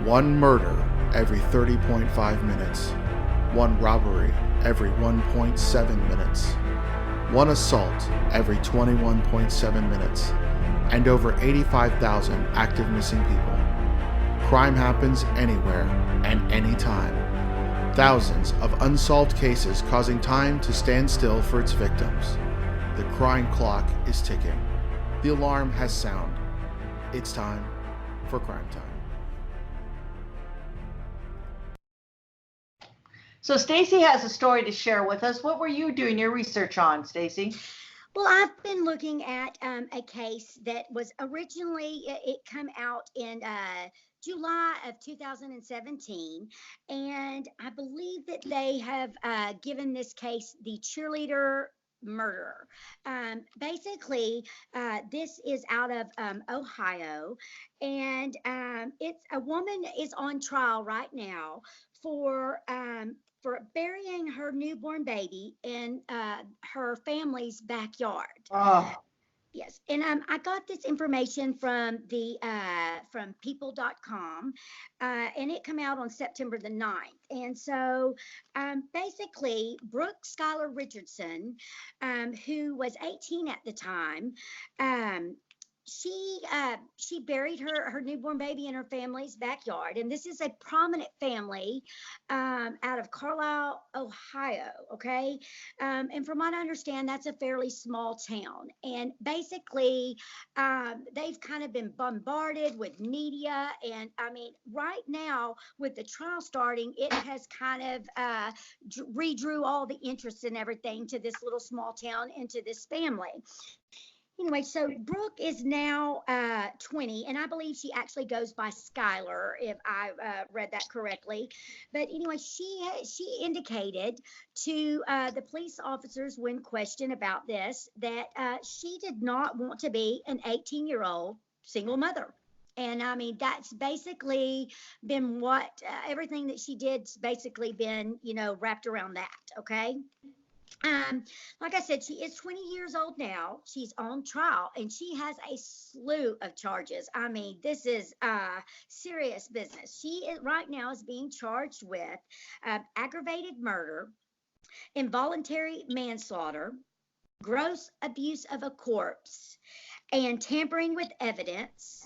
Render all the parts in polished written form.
One murder every 30.5 minutes. One robbery every 1.7 minutes. One assault every 21.7 minutes. And over 85,000 active missing people. Crime happens anywhere and anytime. Thousands of unsolved cases causing time to stand still for its victims. The crime clock is ticking. The alarm has sounded. It's time for Crime Time. So Stacy has a story to share with us. What were you doing your research on, Stacy? Well, I've been looking at a case that was originally, it come out in July of 2017, and I believe that they have given this case the cheerleader murder. Basically, this is out of Ohio, and it's a woman is on trial right now for burying her newborn baby in her family's backyard. Oh. Yes, and I got this information from the from people.com, and it came out on September the 9th. And so basically, Brooke Skylar Richardson, who was 18 at the time, she buried her newborn baby in her family's backyard, and this is a prominent family out of Carlisle, Ohio. Okay, and from what I understand, that's a fairly small town, and basically they've kind of been bombarded with media, and I mean, right now with the trial starting, it has kind of redrew all the interest and everything to this little small town and to this family. Anyway, so Brooke is now 20, and I believe she actually goes by Skylar, if I read that correctly. But anyway, she indicated to the police officers when questioned about this that she did not want to be an 18-year-old single mother. And I mean, that's basically been what everything that she did's basically been, wrapped around that. Okay. Like I said, she is 20 years old now. She's on trial, and she has a slew of charges. I mean, this is serious business. She is, right now is being charged with aggravated murder, involuntary manslaughter, gross abuse of a corpse, and tampering with evidence,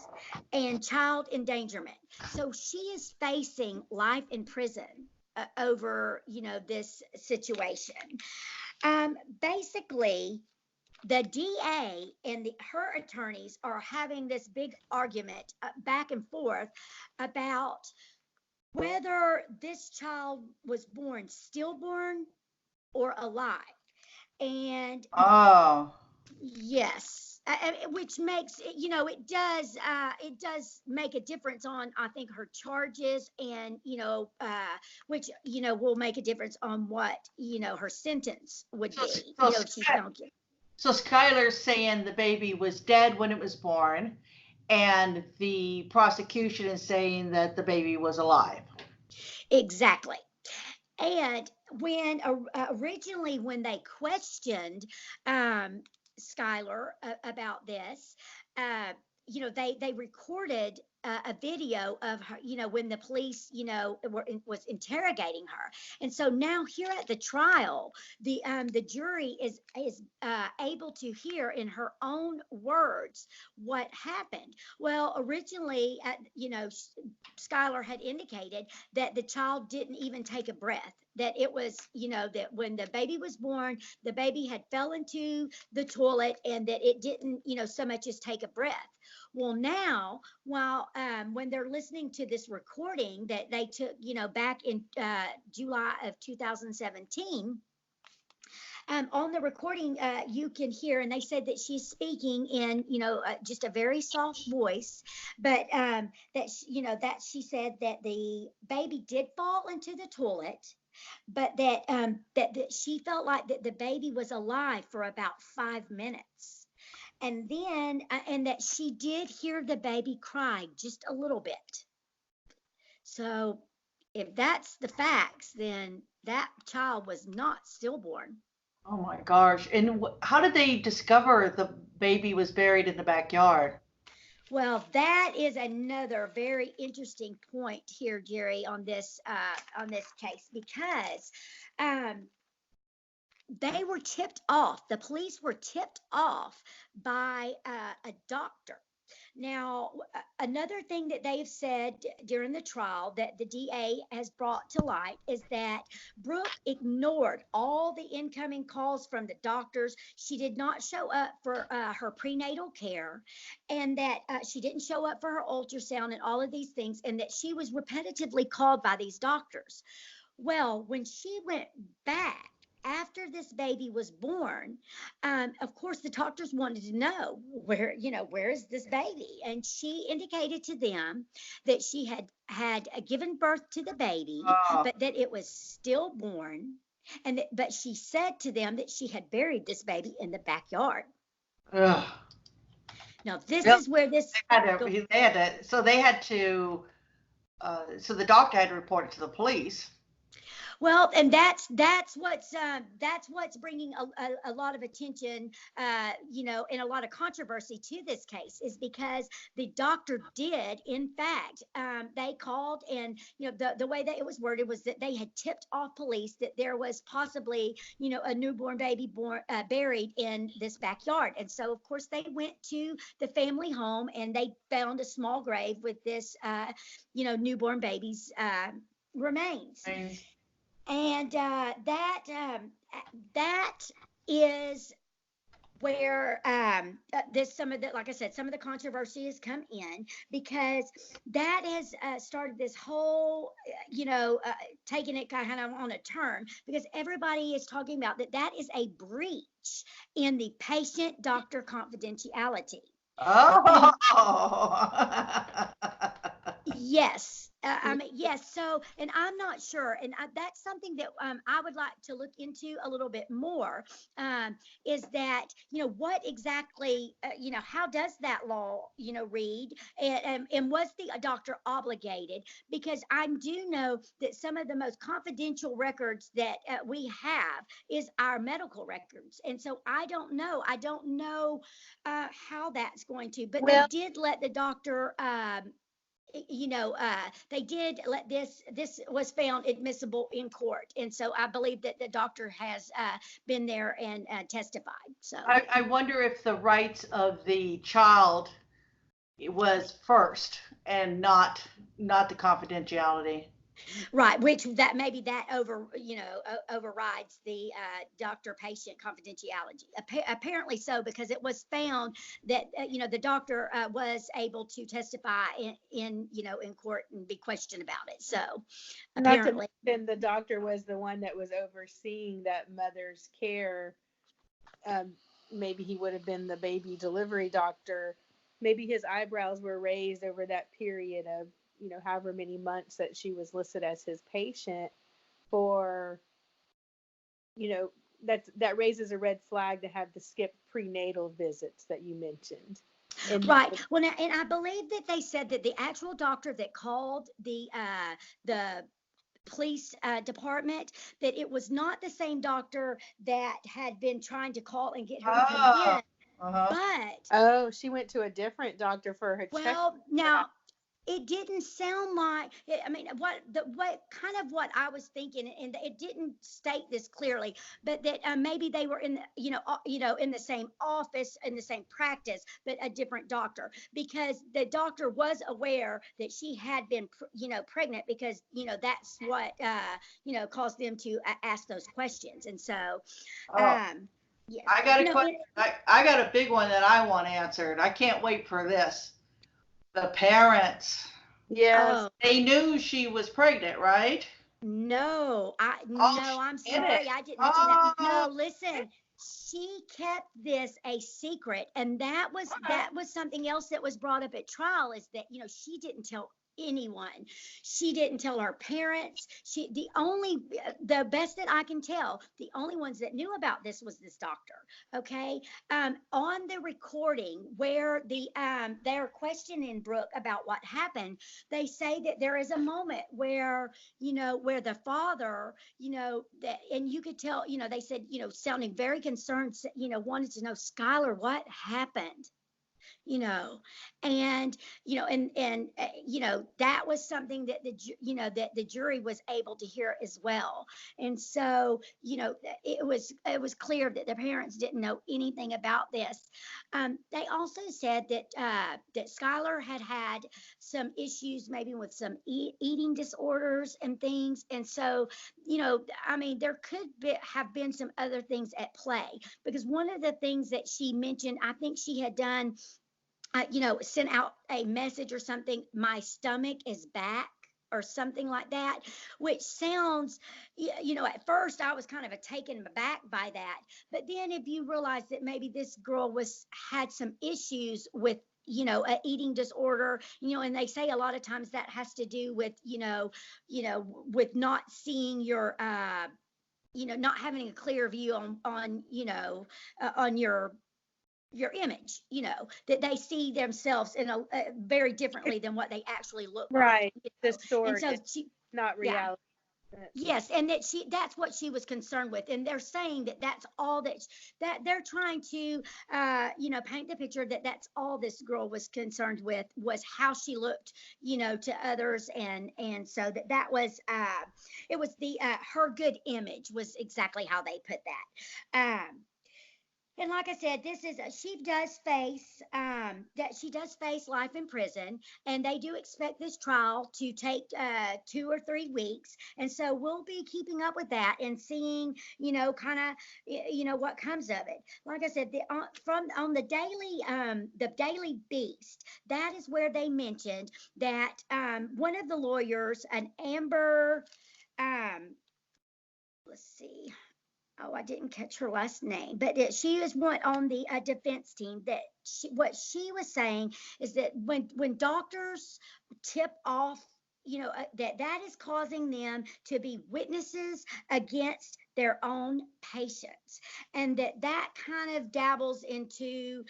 and child endangerment. So she is facing life in prison over, this situation. Basically, the DA and her attorneys are having this big argument back and forth about whether this child was born stillborn or alive. And yes. Which makes it does make a difference on, I think, her charges, and which will make a difference on what her sentence would be. So Skylar's saying the baby was dead when it was born, and the prosecution is saying that the baby was alive. Exactly. And when originally when they questioned Skylar about this, they recorded a video of her, when the police, was interrogating her. And so now here at the trial, the jury is able to hear in her own words what happened. Well, originally, Skylar had indicated that the child didn't even take a breath. That it was, that when the baby was born, the baby had fell into the toilet, and that it didn't, so much as take a breath. Well, now, when they're listening to this recording that they took, back in July of 2017, on the recording, you can hear, and they said that she's speaking in, just a very soft voice, but that she said that the baby did fall into the toilet, but that she felt like that the baby was alive for about 5 minutes. And then, and that she did hear the baby cry just a little bit. So if that's the facts, then that child was not stillborn. Oh my gosh. And how did they discover the baby was buried in the backyard? Well, that is another very interesting point here, Jerry, on this case, because um, they were tipped off. The police were tipped off by a doctor. Now, another thing that they've said during the trial that the DA has brought to light is that Brooke ignored all the incoming calls from the doctors. She did not show up for her prenatal care, and that she didn't show up for her ultrasound and all of these things, and that she was repetitively called by these doctors. Well, when she went back after this baby was born, of course, the doctors wanted to know where is this baby? And she indicated to them that she had given birth to the baby, Oh, but that it was stillborn. But she said to them that she had buried this baby in the backyard. ugh. Now, this Really? is where this, go. So the doctor had to report it to the police. Well, and that's what's bringing a lot of attention, and a lot of controversy to this case is because the doctor did, in fact, they called, and the way that it was worded was that they had tipped off police that there was possibly a newborn baby buried in this backyard, and so of course they went to the family home and they found a small grave with this newborn baby's remains. And And that is where this some of the like I said, some of the controversy has come in because that has started this whole taking it kind of on a turn because everybody is talking about that is a breach in the patient doctor confidentiality. And oh, yes. Yes. So, and I'm not sure, and that's something that I would like to look into a little bit more. Is that what exactly how does that law read, and was the doctor obligated? Because I do know that some of the most confidential records that we have is our medical records, and so I don't know. How that's going to, but they well, did let the doctor. They did let this was found admissible in court, and so I believe that the doctor has been there and testified. So I wonder if the rights of the child was first and not the confidentiality. right, which that maybe that overrides the doctor patient confidentiality. Apparently so, because it was found that the doctor was able to testify in court and be questioned about it. So Not to apparently. mention the doctor was the one that was overseeing that mother's care. Um, Maybe he would have been the baby delivery doctor. Maybe his eyebrows were raised over that period of, however many months that she was listed as his patient for, that raises a red flag to have the skipped prenatal visits that you mentioned. And Right. Well, now, and I believe that they said that the actual doctor that called the police department, that it was not the same doctor that had been trying to call and get her to come Oh, in, uh-huh. but she went to a different doctor for her check. well, now it didn't sound like I mean what I was thinking, and it didn't state this clearly, but that maybe they were in the in the same office, in the same practice, but a different doctor, because the doctor was aware that she had been pregnant, because that's what caused them to ask those questions, and so Oh, yes, I got a question. I got a big one that I want answered. I can't wait for this. The parents, Yes. oh, they knew she was pregnant, right? no, Oh, no, I'm she did sorry, it. I didn't mention that. Oh, No, listen, she kept this a secret, and that was something else that was brought up at trial, is that she didn't tell anyone. She didn't tell her parents. The best that I can tell, the only ones that knew about this was this doctor. Okay, on the recording where they're questioning Brooke about what happened, they say that there is a moment where where the father, that, and you could tell, they said, sounding very concerned, wanted to know, Skylar, what happened? and that was something that the jury was able to hear as well. And so it was clear that the parents didn't know anything about this. They also said that Skylar had some issues, maybe with some eating disorders and things. And so, I mean, there could have been some other things at play, because one of the things that she mentioned, I think she had done, sent out a message or something, "My stomach is back," or something like that, which sounds, at first I was kind of taken aback by that. But then if you realize that maybe this girl had some issues with, a eating disorder, and they say a lot of times that has to do with, with not seeing your, not having a clear view on your image, that they see themselves in a very differently than what they actually look Right. like. The story. And so she, Not yeah. reality. Yes, and that's what she was concerned with. And they're saying that that's all that they're trying to paint the picture that that's all this girl was concerned with, was how she looked, to others. And so that was it was the her good image was exactly how they put that. And like I said, this is she does face life in prison, and they do expect this trial to take 2 or 3 weeks. And so we'll be keeping up with that and seeing, kind of, what comes of it. Like I said, from on the Daily Beast, that is where they mentioned that one of the lawyers, an Amber, let's see. Oh, I didn't catch her last name, but she is one on the defense team. That what she was saying is that when doctors tip off, that is causing them to be witnesses against their own patients, and that kind of dabbles into,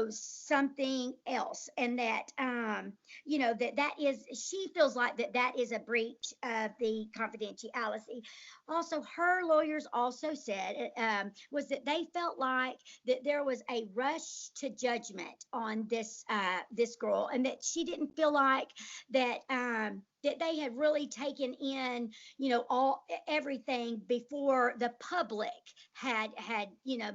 something else, and that that is, she feels like that is a breach of the confidentiality. Also, her lawyers also said was that they felt like that there was a rush to judgment on this girl, and that she didn't feel like that that they had really taken in, everything before the public had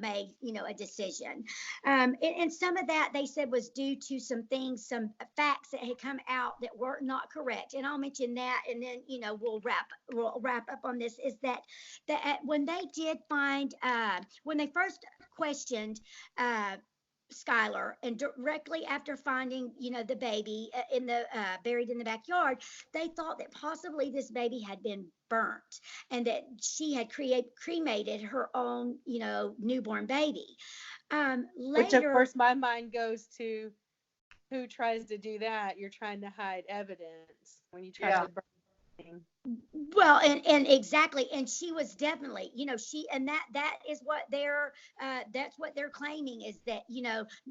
made, a decision. And some of that they said was due to some facts that had come out that were not correct. And I'll mention that, and then, we'll wrap up on this, is that when they did find, when they first questioned, Skylar, and directly after finding, the baby buried in the backyard, they thought that possibly this baby had been burnt, and that she had cremated her own, newborn baby. Which, of Later, course, my mind goes to, who tries to do that? You're trying to hide evidence when you try to burn something. well, and exactly, and she was definitely, and that is what that's what they're claiming, is that,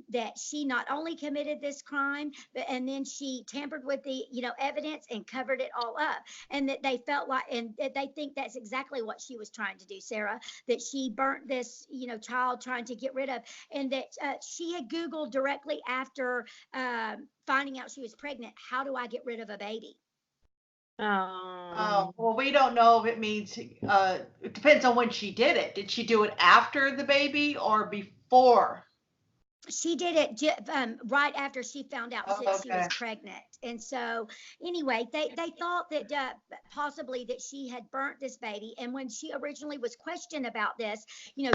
that she not only committed this crime, and then she tampered with the, evidence and covered it all up, and that they felt like, and that they think that's exactly what she was trying to do, Sarah, that she burnt this, child, trying to get rid of, and that she had Googled directly after finding out she was pregnant, how do I get rid of a baby? Oh, well, we don't know if it means, it depends on when she did it. Did she do it after the baby or before? She did it right after she found out that she was Okay. pregnant. And so anyway, they thought that possibly that she had burnt this baby. And when she originally was questioned about this,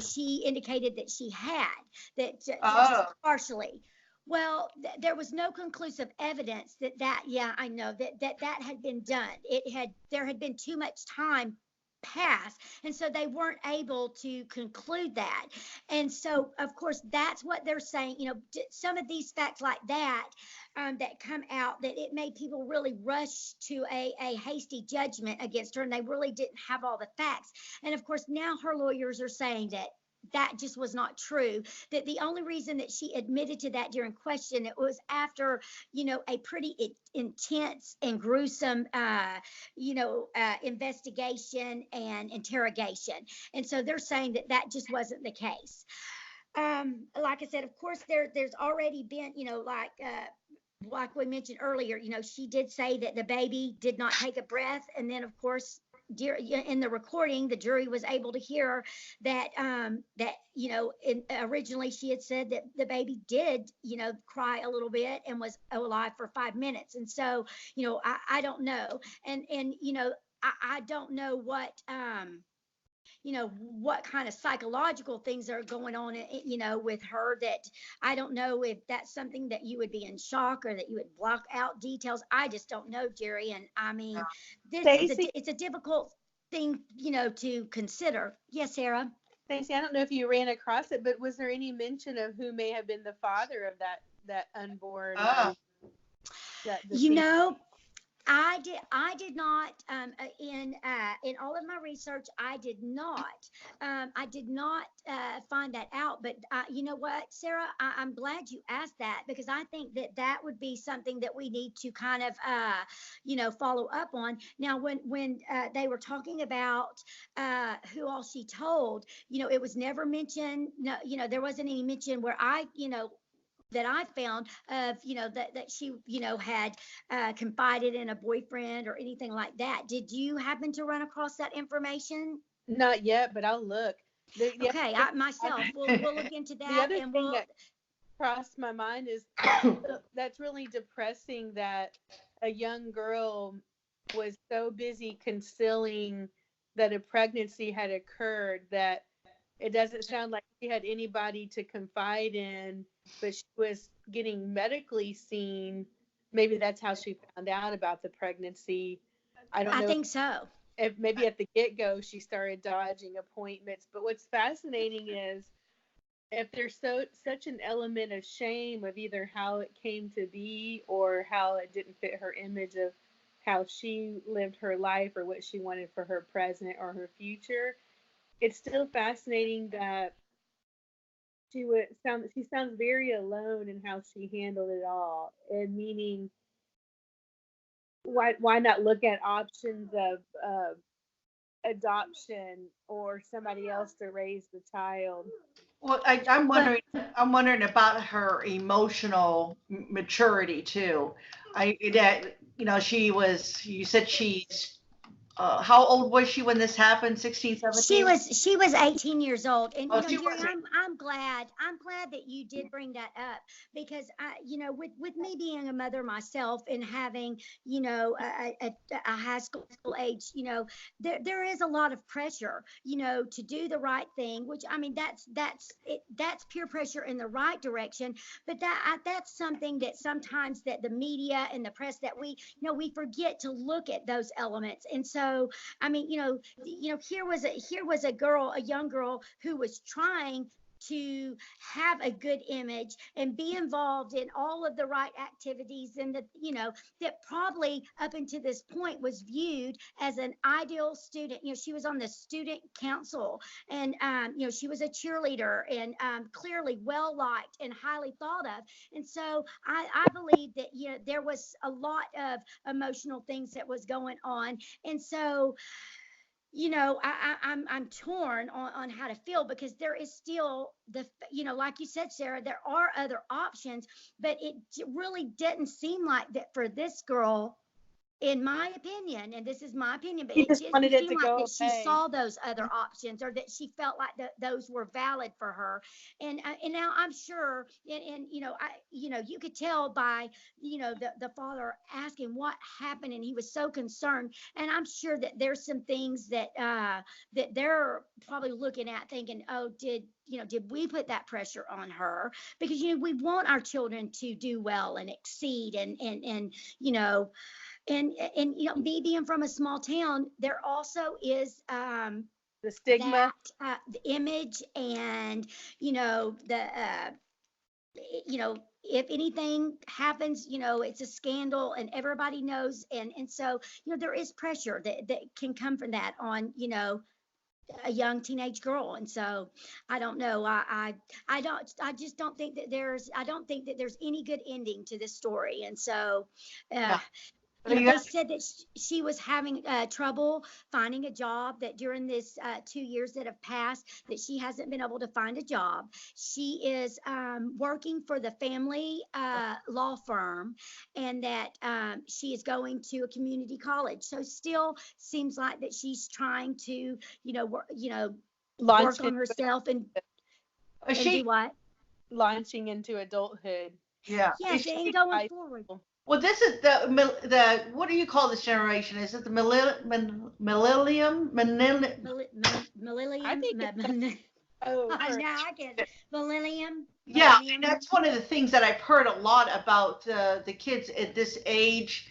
she indicated that she had, that just Oh, partially. Well, there was no conclusive evidence that yeah, I know that had been done. There had been too much time passed, and so they weren't able to conclude that. And so, of course, that's what they're saying. Some of these facts like that that come out, that it made people really rush to a hasty judgment against her, and they really didn't have all the facts. And of course, now her lawyers are saying that just was not true, that the only reason that she admitted to that during question, it was after, a pretty intense and gruesome, investigation and interrogation. And so they're saying that just wasn't the case. Like I said, of course, there's already been, like we mentioned earlier, she did say that the baby did not take a breath, and then of course, in the recording, the jury was able to hear that originally she had said that the baby did, cry a little bit and was alive for 5 minutes, and so I don't know, and I don't know what kind of psychological things are going on, with her, that I don't know if that's something that you would be in shock or that you would block out details. I just don't know, Jerry. And I mean, Stacy, it's a difficult thing, to consider. Yes, Sarah. Stacey, I don't know if you ran across it, but was there any mention of who may have been the father of that unborn? That You deceased? know, I did not, in all of my research, I did not find that out. But you know what, Sarah, I'm glad you asked that, because I think that would be something that we need to kind of follow up on. Now, when they were talking about who all she told, it was never mentioned. No, there wasn't any mention where that I found of, that she, had confided in a boyfriend or anything like that. Did you happen to run across that information? Not yet, but I'll look. Okay, The, I myself, we'll look into the that, other and thing we'll. that crossed my mind is that's really depressing that a young girl was so busy concealing that a pregnancy had occurred that it doesn't sound like she had anybody to confide in, but she was getting medically seen. Maybe that's how she found out about the pregnancy. I don't I know think so. if maybe at the get-go she started dodging appointments. But what's fascinating is if there's such an element of shame of either how it came to be or how it didn't fit her image of how she lived her life or what she wanted for her present or her future, it's still fascinating that she sounds very alone in how she handled it all. And meaning, why not look at options of adoption or somebody else to raise the child? Well, I'm wondering about her emotional maturity too. That you said she's, how old was she when this happened? 16, She 17? was she was 18 years old, and Oh, she Jerry, wasn't. I'm glad that you did bring that up, because with me being a mother myself and having a high school age, there is a lot of pressure, to do the right thing, which I mean that's peer pressure in the right direction, but that's something that sometimes that the media and the press, that we forget to look at those elements. And so I mean, here was a young girl who was trying to have a good image and be involved in all of the right activities, and that probably up until this point was viewed as an ideal student. She was on the student council, and she was a cheerleader, and clearly well liked and highly thought of. And so I believe that there was a lot of emotional things that was going on. And so I'm torn on how to feel, because there is still like you said, Sarah, there are other options, but it really didn't seem like that for this girl, in my opinion, and this is my opinion, but She it just didn't wanted it seem to like go that she away. saw those other options, or that she felt like those were valid for her. And now I'm sure, and you could tell by the father asking what happened, and he was so concerned. And I'm sure that there's some things that they're probably looking at, thinking, oh, did we put that pressure on her? Because we want our children to do well and exceed, and you know and me being from a small town, there also is The that stigma. the image, and the if anything happens, it's a scandal and everybody knows, and so there is pressure that can come from that on a young teenage girl. And so I don't know, I just don't think that there's any good ending to this story. And so uh, No. They said that she was having trouble finding a job, that during this 2 years that have passed, that she hasn't been able to find a job. She is working for the family law firm, and that she is going to a community college. So still seems like that she's trying to, work on herself and do what? Launching into adulthood. Yeah. Yes, and going forward. Well, this is the what do you call this generation? Is it the millennium? Millennium. I think Now I get it. Millennium. Yeah, and that's one of the things that I've heard a lot about the kids at this age.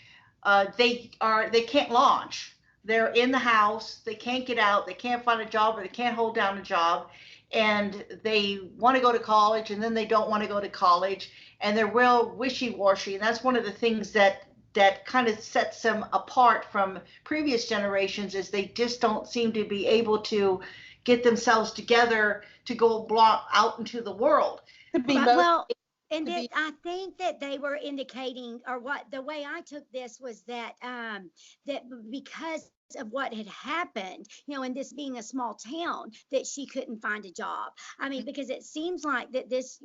They can't launch. They're in the house. They can't get out. They can't find a job, or they can't hold down a job, and they want to go to college, and then they don't want to go to college, and they're real wishy-washy. And that's one of the things that kind of sets them apart from previous generations, is they just don't seem to be able to get themselves together to go out into the world. Well, and I think that they were indicating, or what the way I took this was that that because of what had happened, and this being a small town, that she couldn't find a job. I mean, because it seems like that this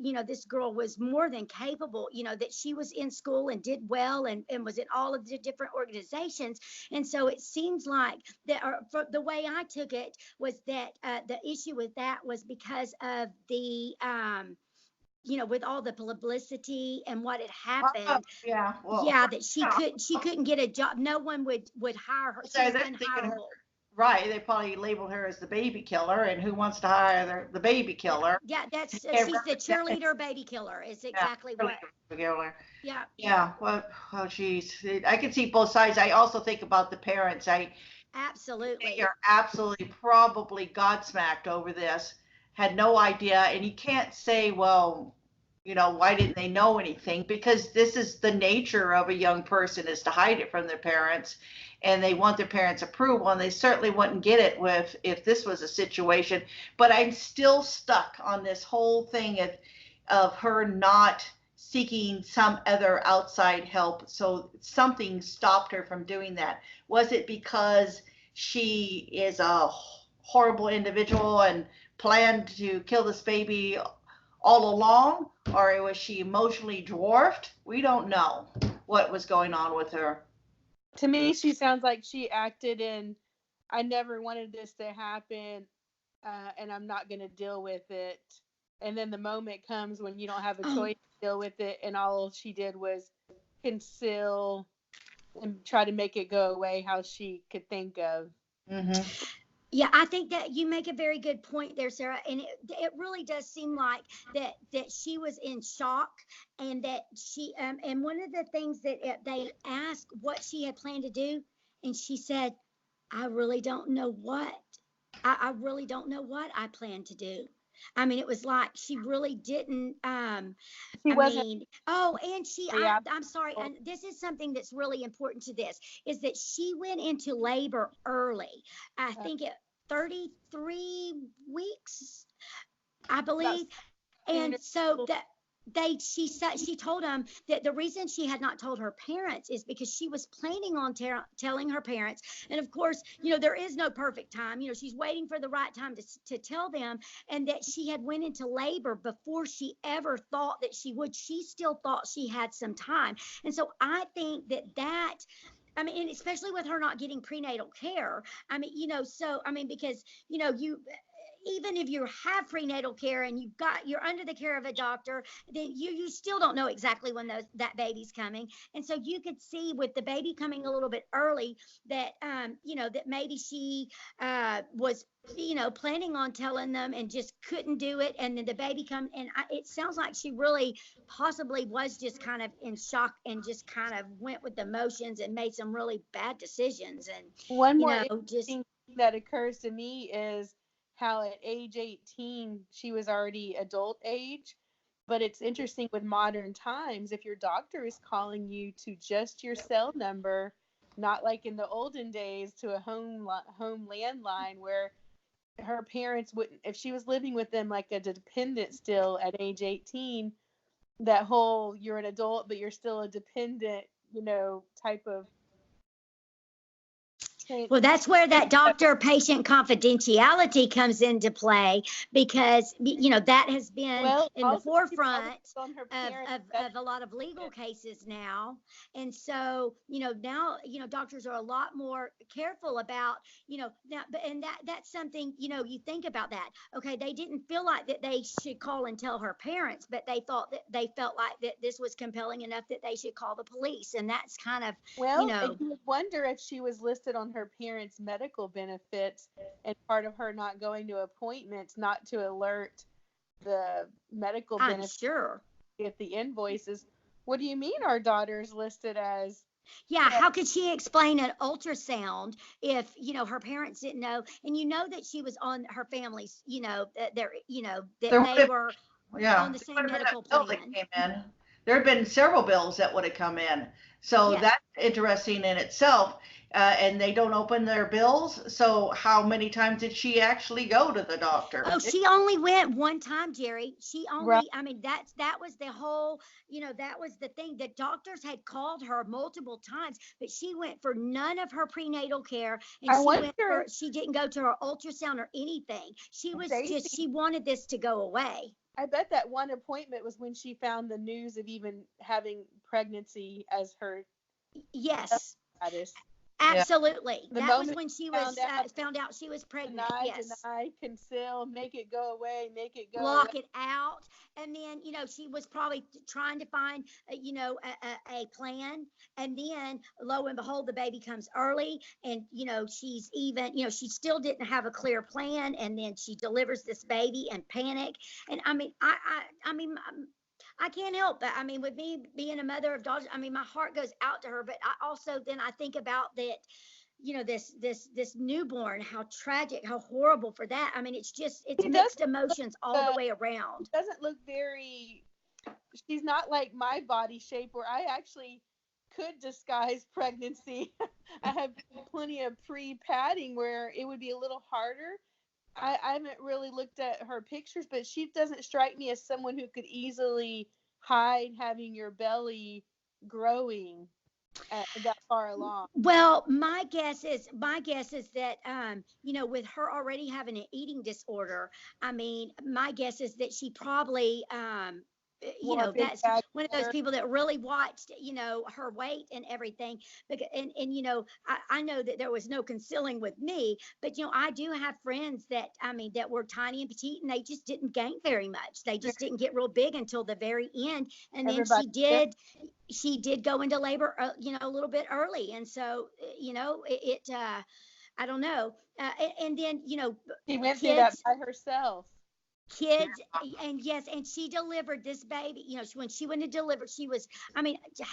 girl was more than capable, that she was in school and did well, and was in all of the different organizations. And so it seems like that, or for the way I took it, was that the issue with that was because of the with all the publicity and what had happened. That she couldn't get a job. No one would hire her. She was unhireable. Right, they probably labeled her as the baby killer, and who wants to hire the baby killer? Yeah, she's the cheerleader baby killer. Is exactly what. Killer. Yeah. Yeah. Well, geez, I can see both sides. I also think about the parents. Absolutely. They're absolutely probably godsmacked over this. Had no idea, and you can't say, well, why didn't they know anything? Because this is the nature of a young person, is to hide it from their parents, and they want their parents' approval, and they certainly wouldn't get it if this was a situation. But I'm still stuck on this whole thing of her not seeking some other outside help. So something stopped her from doing that. Was it because she is a horrible individual and planned to kill this baby all along, or was she emotionally dwarfed? We don't know what was going on with her. To me, she sounds like she acted in, I never wanted this to happen, and I'm not going to deal with it. And then the moment comes when you don't have a choice to deal with it, and all she did was conceal and try to make it go away how she could think of. Mm-hmm. Yeah, I think that you make a very good point there, Sarah. And it really does seem like that she was in shock, and that she and one of the things that they asked what she had planned to do, and she said, "I really don't know what. I really don't know what I plan to do." I mean, it was like she really didn't. She wasn't. I'm sorry. And this is something that's really important to this, is that she went into labor early. I think at 33 weeks, I believe. And so that she told them that the reason she had not told her parents is because she was planning on telling her parents. And of course, there is no perfect time. She's waiting for the right time to tell them, and that she had went into labor before she ever thought that she would. She still thought she had some time. And so I think that I mean, and especially with her not getting prenatal care. I mean, because, even if you have prenatal care and you're under the care of a doctor, then you still don't know exactly when that baby's coming. And so you could see with the baby coming a little bit early that, that maybe she was, planning on telling them and just couldn't do it. And then the baby come, and it sounds like she really possibly was just kind of in shock and just kind of went with the emotions and made some really bad decisions. And one more thing that occurs to me is how at age 18 she was already adult age. But it's interesting with modern times, if your doctor is calling you to just your cell number, not like in the olden days to a home landline, where her parents wouldn't, if she was living with them like a dependent still at age 18, that whole you're an adult but you're still a dependent, type of Well, that's where that doctor-patient confidentiality comes into play, because that has been in the forefront of a lot of legal cases now. And so now doctors are a lot more careful about now, and that's something you think about that. Okay, they didn't feel like that they should call and tell her parents, but they felt like that this was compelling enough that they should call the police. And that's kind of and you would wonder if she was listed on her parents' medical benefits, and part of her not going to appointments not to alert the medical benefits. Sure. Get the invoices. What do you mean our daughter's listed as? Yeah, how could she explain an ultrasound if her parents didn't know? And that she was on her family's, that they were on the same medical plan. There have been several bills that would have come in. So that's interesting in itself. And they don't open their bills. So how many times did she actually go to the doctor? Oh, she only went one time, Jerry. She only, Right. I mean, that was the whole, that was the thing. The doctors had called her multiple times, but she went for none of her prenatal care. And she didn't go to her ultrasound or anything. She was she wanted this to go away. I bet that one appointment was when she found the news of even having pregnancy as her status. Absolutely. Yeah. That was when she was found out she was pregnant. Deny, conceal, make it go away, make it go Block away. it out. And then, she was probably trying to find, a plan. And then lo and behold, the baby comes early, and, she's even, she still didn't have a clear plan. And then she delivers this baby and panic. And I mean, I can't help but with me being a mother of daughters, my heart goes out to her. But I also then I think about that, this newborn, how tragic, how horrible for that. It's mixed emotions all the way around. Doesn't look she's not like my body shape where I actually could disguise pregnancy. I have plenty of pre-padding where it would be a little harder. I haven't really looked at her pictures, but she doesn't strike me as someone who could easily hide having your belly growing that far along. Well, my guess is that with her already having an eating disorder, my guess is that she probably that's one of those people that really watched, her weight and everything. And I know that there was no concealing with me, but I do have friends that that were tiny and petite, and they just didn't gain very much. They just didn't get real big until the very end, and then she did go into labor, a little bit early, and so I don't know, and then she went through that by herself. Kids, and yes, and she delivered this baby. When she went to deliver, she was,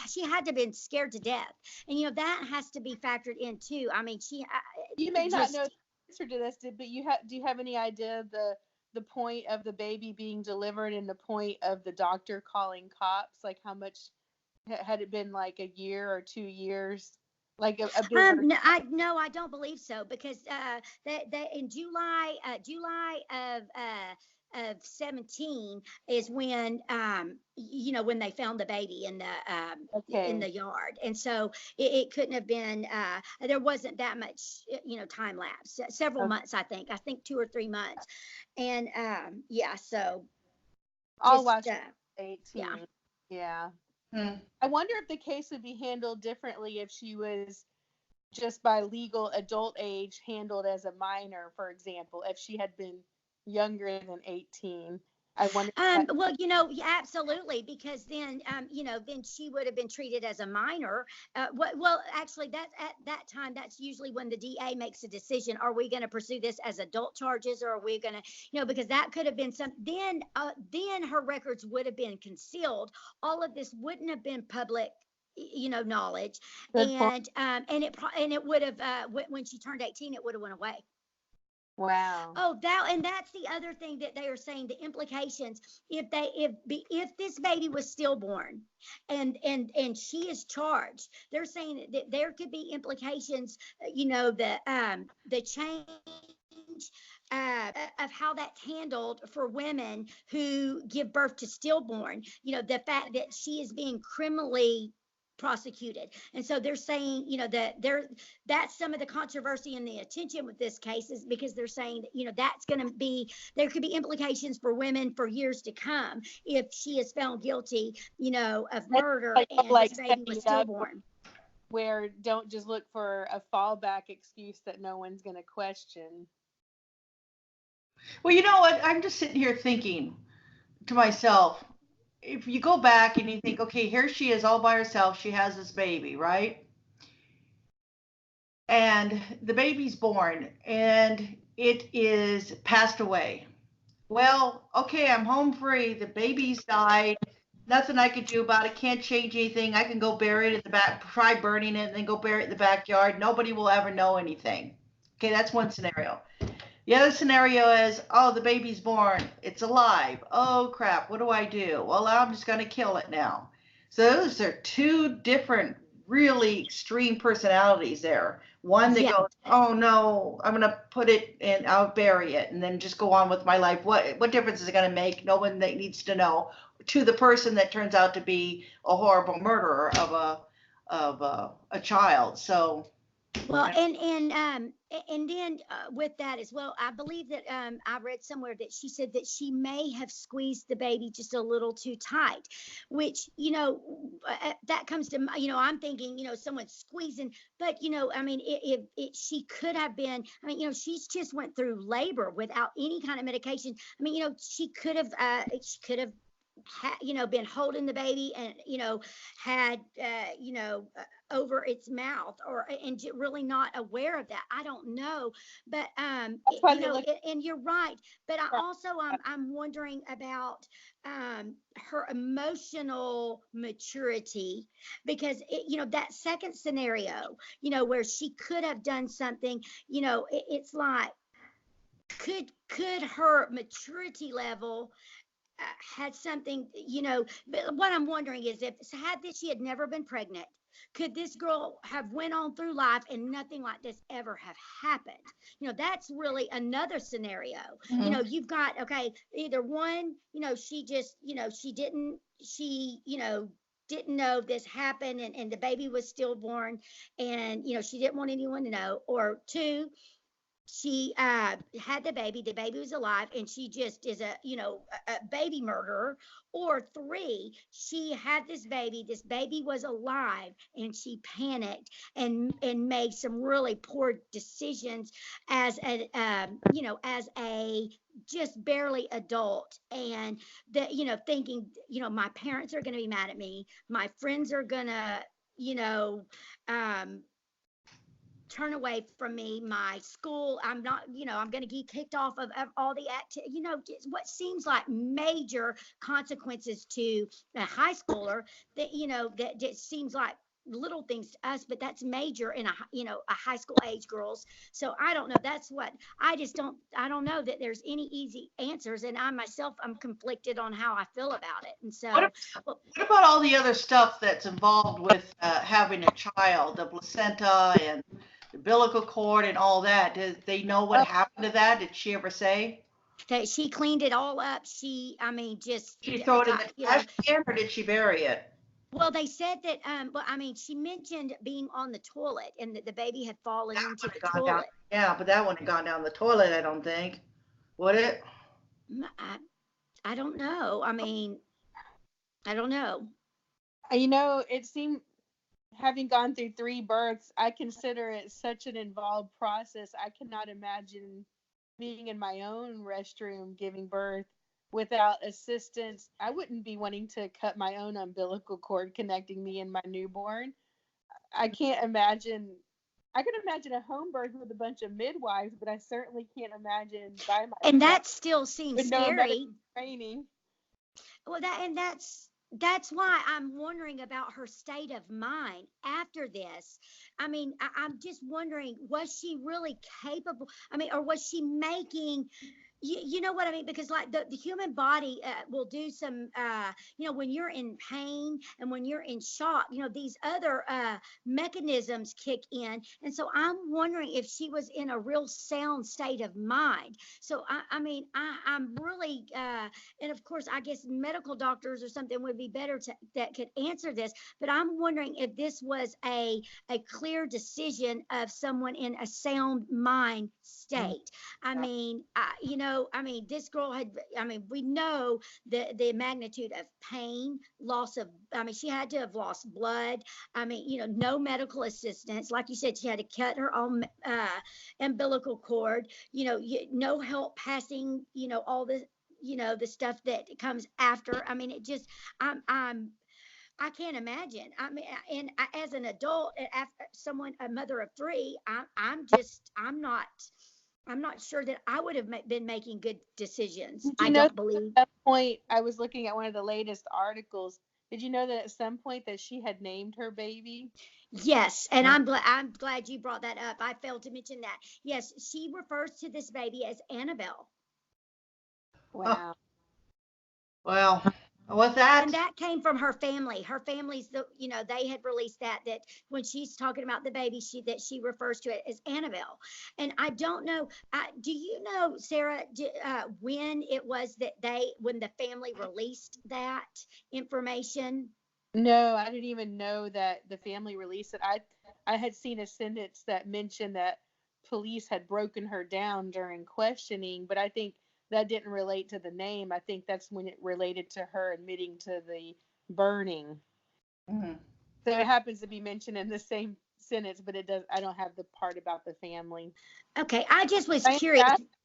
she had to have been scared to death, and that has to be factored in too. You may not know the answer to this, but do you have any idea the point of the baby being delivered and the point of the doctor calling cops? Like, how much had it been, like a year or 2 years? Like no, I don't believe so, because that in July of 17 is when when they found the baby in the yard, and so it couldn't have been there wasn't that much time lapse, several months, I think 2 or 3 months, and so I'll watch 18. Yeah. I wonder if the case would be handled differently if she was just by legal adult age handled as a minor, for example, if she had been younger than 18. I wonder. Well, absolutely, because then, then she would have been treated as a minor. Well, actually, at that time, that's usually when the DA makes a decision. Are we going to pursue this as adult charges, or are we going to, because that could have been then her records would have been concealed. All of this wouldn't have been public, knowledge. And it would have, when she turned 18, it would have went away. Wow. Oh, that's the other thing that they are saying, the implications. If this baby was stillborn and she is charged, they're saying that there could be implications, the change of how that's handled for women who give birth to stillborn, the fact that she is being criminally prosecuted. And so they're saying, that's some of the controversy and the attention with this case, is because they're saying that, that's going to be, there could be implications for women for years to come if she is found guilty, of murder, and this baby was stillborn. Where don't just look for a fallback excuse that no one's going to question. Well, you know what? I'm just sitting here thinking to myself, if you go back and you think, okay, here she is all by herself, she has this baby, right? And the baby's born and it is passed away. Well, okay, I'm home free. The baby's died. Nothing I could do about it. Can't change anything. I can go bury it in the back, try burning it, and then go bury it in the backyard. Nobody will ever know anything. Okay, that's one scenario. The other scenario is, oh, the baby's born. It's alive. Oh, crap. What do I do? Well, I'm just going to kill it now. So those are two different, really extreme personalities there. One that goes, oh, no, I'm going to put it and I'll bury it and then just go on with my life. What difference is it going to make? No one that needs to know. To the person that turns out to be a horrible murderer of a child. So. Well, and then with that as well, I believe that I read somewhere that she said that she may have squeezed the baby just a little too tight, which, that comes to, I'm thinking, someone squeezing, but, I mean, she could have been, I mean, she's just went through labor without any kind of medication. I mean, she could have been holding the baby and, had, over its mouth and really not aware of that. I don't know, but, and you're right. But I also, I'm wondering about, her emotional maturity, because that second scenario, where she could have done something, it's like, could her maturity level had something, but what I'm wondering is, if she had never been pregnant, could this girl have went on through life and nothing like this ever have happened? That's really another scenario. Mm-hmm. You've got, okay, either one, she just, didn't know this happened, and the baby was stillborn, and she didn't want anyone to know, or two, she had the baby was alive, and she just is a baby murderer, or three, she had this baby was alive, and she panicked and made some really poor decisions as a as a just barely adult, and that thinking, my parents are going to be mad at me, my friends are going to turn away from me, my school, I'm not, I'm going to get kicked off of all the what seems like major consequences to a high schooler, that that just seems like little things to us, but that's major in a high school age girls. So I don't know, that's what I don't know that there's any easy answers, and I myself, I'm conflicted on how I feel about it. And so what about all the other stuff that's involved with having a child, the placenta and the umbilical cord and all that? Did they know what happened to that? Did she ever say? That she cleaned it all up. She throw it in the trash can, or did she bury it? Well, they said that, she mentioned being on the toilet and that the baby had fallen into the toilet. Yeah, but that wouldn't have gone down the toilet, I don't think. Would it? I don't know. I mean, I don't know. It seemed, having gone through 3 births, I consider it such an involved process. I cannot imagine being in my own restroom giving birth without assistance. I wouldn't be wanting to cut my own umbilical cord connecting me and my newborn. I can't imagine. I can imagine a home birth with a bunch of midwives, but I certainly can't imagine by myself. And that still seems scary. Training. Well, that's why I'm wondering about her state of mind after this. I mean, I'm just wondering, was she really capable? I mean, or was she making You know what I mean? Because like the human body will do some, when you're in pain and when you're in shock, these other mechanisms kick in. And so I'm wondering if she was in a real sound state of mind. So I mean, I'm really, and of course, I guess medical doctors or something would be better that could answer this. But I'm wondering if this was a clear decision of someone in a sound mind state. I mean, this girl had, we know the magnitude of pain, loss of, she had to have lost blood. No medical assistance. Like you said, she had to cut her own umbilical cord, no help passing, all the, the stuff that comes after. I mean, it just, I can't imagine. And as an adult, after someone, a mother of three, I'm not sure that I would have been making good decisions. Did you I know don't that believe. at some point, I was looking at one of the latest articles. Did you know that at some point that she had named her baby? Yes, and I'm glad you brought that up. I failed to mention that. Yes, she refers to this baby as Annabelle. Wow. Well, with that, And that came from her family. Her family's they had released that when she's talking about the baby, she refers to it as Annabelle. And I don't know. Do you know, Sarah, when it was that when the family released that information? No, I didn't even know that the family released it. I had seen a sentence that mentioned that police had broken her down during questioning, but I think that didn't relate to the name. I think that's when it related to her admitting to the burning. mhm. So it happens to be mentioned in the same sentence, but I don't have the part about the family. Okay, I just was I curious.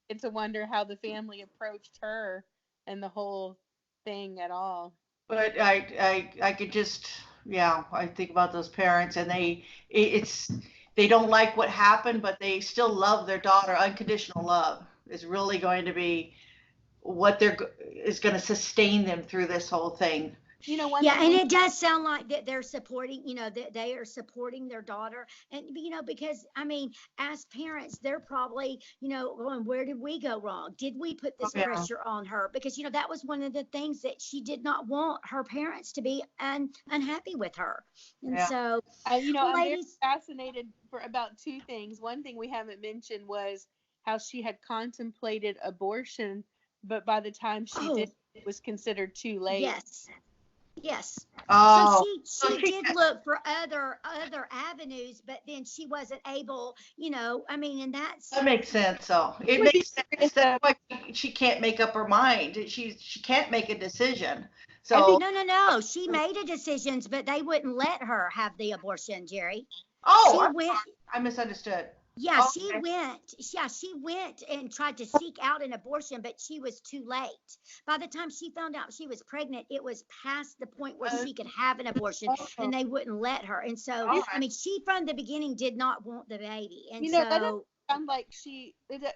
get to wonder how the family approached her and the whole thing at all. But I could just, yeah, I think about those parents, and it's they don't like what happened, but they still love their daughter. Unconditional love is really going to be what is going to sustain them through this whole thing. One Yeah, thing and it does sound like that they're supporting, that they are supporting their daughter. And, because as parents, they're probably, going, where did we go wrong? Did we put Oh, this yeah. pressure on her? Because, that was one of the things that she did not want her parents to be unhappy with her. And Yeah. so, I'm very ladies, fascinated for about two things. One thing we haven't mentioned was how she had contemplated abortion, but by the time she did, it was considered too late. yes. Yes. Oh, So she did look for other avenues, but then she wasn't able, and that makes sense. So it makes sense that why she can't make up her mind. She can't make a decision. So no. She made a decision, but they wouldn't let her have the abortion, Jerry. oh, She went. I misunderstood. Yeah, Okay. she went. Yeah, she went and tried to seek out an abortion, but she was too late. By the time she found out she was pregnant, it was past the point where she could have an abortion, and they wouldn't let her. And so, she from the beginning did not want the baby. And that doesn't sound like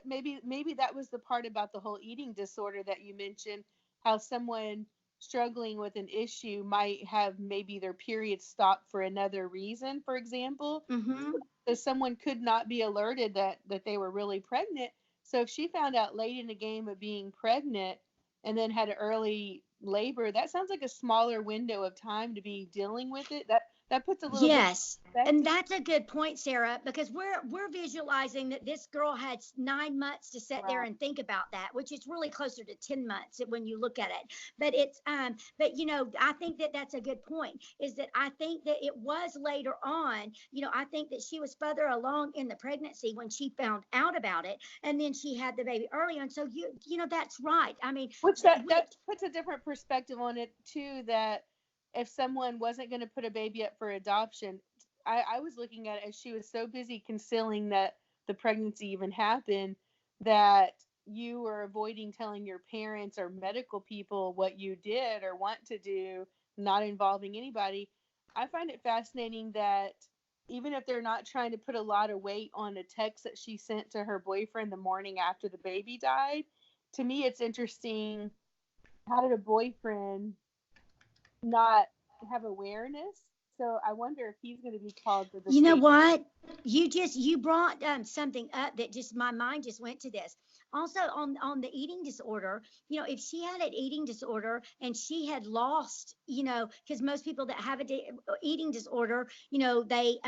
maybe that was the part about the whole eating disorder that you mentioned, how someone struggling with an issue might have maybe their period stopped for another reason, for example. Mm-hmm. So someone could not be alerted that they were really pregnant. So if she found out late in the game of being pregnant and then had an early labor, that sounds like a smaller window of time to be dealing with it. That puts a little Yes. bit. And that's a good point, Sarah, because we're visualizing that this girl had 9 months to sit there and think about that, which is really closer to 10 months when you look at it. But it's but I think that that's a good point, is that I think that it was later on, I think that she was further along in the pregnancy when she found out about it, and then she had the baby earlier. And so that's right. Which that puts a different perspective on it too, that if someone wasn't going to put a baby up for adoption, I was looking at it as she was so busy concealing that the pregnancy even happened that you were avoiding telling your parents or medical people what you did or want to do, not involving anybody. I find it fascinating that even if they're not trying to put a lot of weight on a text that she sent to her boyfriend the morning after the baby died, to me it's interesting, how did a boyfriend not have awareness So I wonder if he's going to be called for the You know state. what? You brought something up that just my mind just went to this. Also on the eating disorder, if she had an eating disorder and she had lost, because most people that have eating disorder, they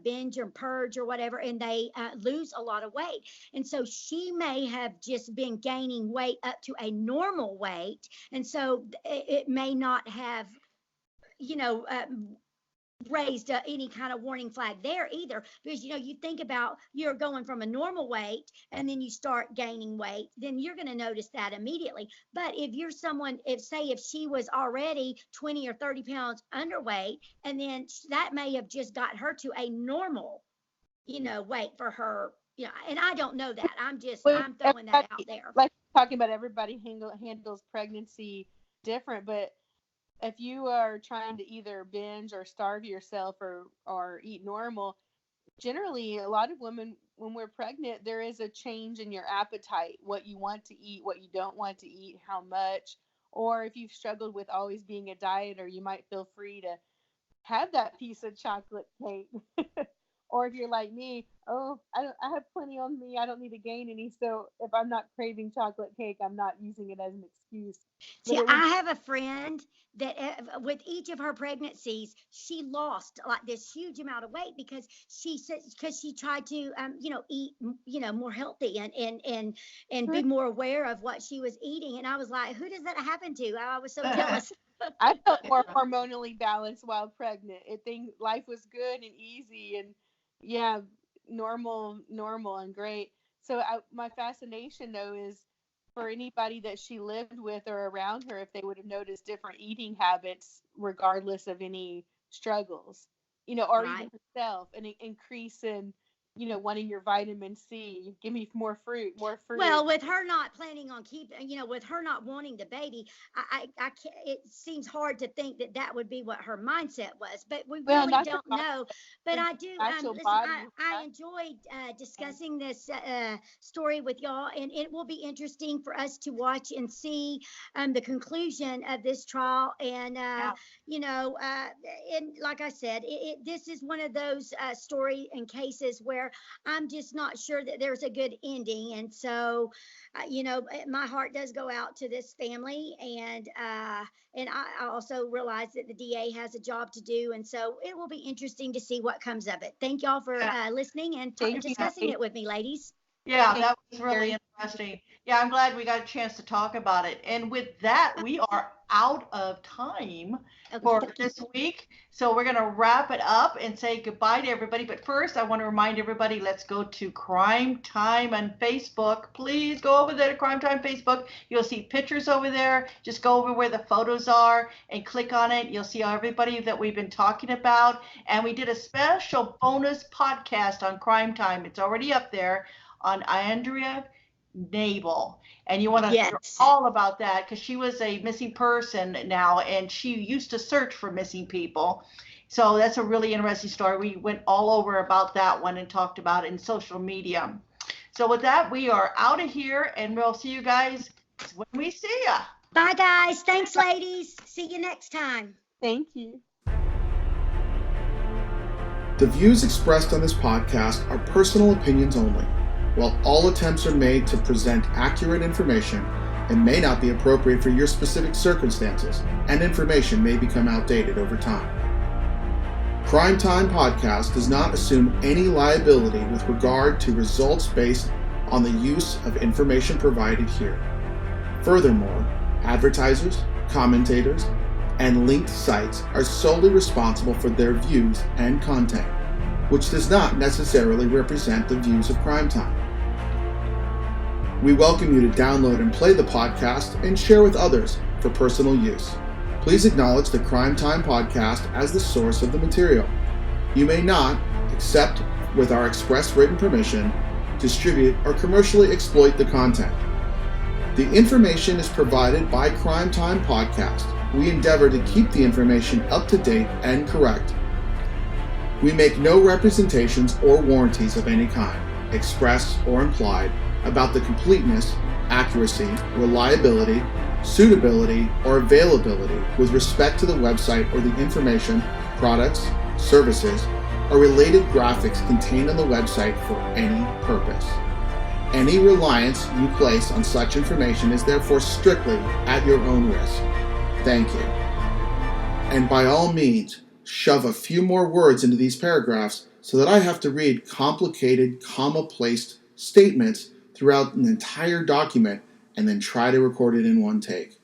binge or purge or whatever, and they lose a lot of weight. And so she may have just been gaining weight up to a normal weight, and so it may not have, you know, uh, raised any kind of warning flag there either, because you think about, you're going from a normal weight and then you start gaining weight, then you're going to notice that immediately. But if you're someone, if she was already 20 or 30 pounds underweight, and then that may have just got her to a normal weight for her, and I don't know that, I'm throwing that out there. Like talking about, everybody handles pregnancy different, but if you are trying to either binge or starve yourself or eat normal, generally a lot of women, when we're pregnant, there is a change in your appetite, what you want to eat, what you don't want to eat, how much. Or if you've struggled with always being a dieter, you might feel free to have that piece of chocolate cake. Or if you're like me, I have plenty on me, I don't need to gain any. So if I'm not craving chocolate cake, I'm not using it as an excuse. See, I have a friend that with each of her pregnancies, she lost like this huge amount of weight because she tried to, eat, more healthy and be more aware of what she was eating. And I was like, who does that happen to? I was so jealous. I felt more hormonally balanced while pregnant. I think life was good and easy, and normal and great. So my fascination though is for anybody that she lived with or around her, if they would have noticed different eating habits regardless of any struggles, or Right. even herself, an increase in, wanting your vitamin C, give me more fruit. Well, with her not planning on keeping, with her not wanting the baby, I can't, it seems hard to think that would be what her mindset was, but we really don't know. But I do, listen, I enjoyed discussing this story with y'all, and it will be interesting for us to watch and see the conclusion of this trial. And, and like I said, this is one of those story and cases where I'm just not sure that there's a good ending. And so, my heart does go out to this family, and I also realize that the DA has a job to do, and so it will be interesting to see what comes of it. Thank y'all for listening and discussing it with me, ladies. Yeah, that was really interesting. Yeah, I'm glad we got a chance to talk about it. And with that, we are out of time for this week. So we're going to wrap it up and say goodbye to everybody. But first, I want to remind everybody, let's go to Crime Time on Facebook. Please go over there to Crime Time Facebook. You'll see pictures over there. Just go over where the photos are and click on it. You'll see everybody that we've been talking about. And we did a special bonus podcast on Crime Time. It's already up there on Andrea Nabel, and you want to hear all about that because she was a missing person now, and she used to search for missing people. So that's a really interesting story. We went all over about that one and talked about it in social media. So with that, we are out of here, and we'll see you guys when we see ya. Bye, guys. Thanks, ladies. See you next time. Thank you. The views expressed on this podcast are personal opinions only. While all attempts are made to present accurate information, it may not be appropriate for your specific circumstances, and information may become outdated over time. Crime Time Podcast does not assume any liability with regard to results based on the use of information provided here. Furthermore, advertisers, commentators, and linked sites are solely responsible for their views and content, which does not necessarily represent the views of Crime Time. We welcome you to download and play the podcast and share with others for personal use. Please acknowledge the Crime Time Podcast as the source of the material. You may not, except with our express written permission, distribute or commercially exploit the content. The information is provided by Crime Time Podcast. We endeavor to keep the information up to date and correct. We make no representations or warranties of any kind, express or implied, about the completeness, accuracy, reliability, suitability, or availability with respect to the website or the information products, services, or related graphics contained on the website for any purpose. Any reliance you place on such information is therefore strictly at your own risk. Thank you. And by all means, shove a few more words into these paragraphs so that I have to read complicated, comma-placed statements throughout an entire document and then try to record it in one take.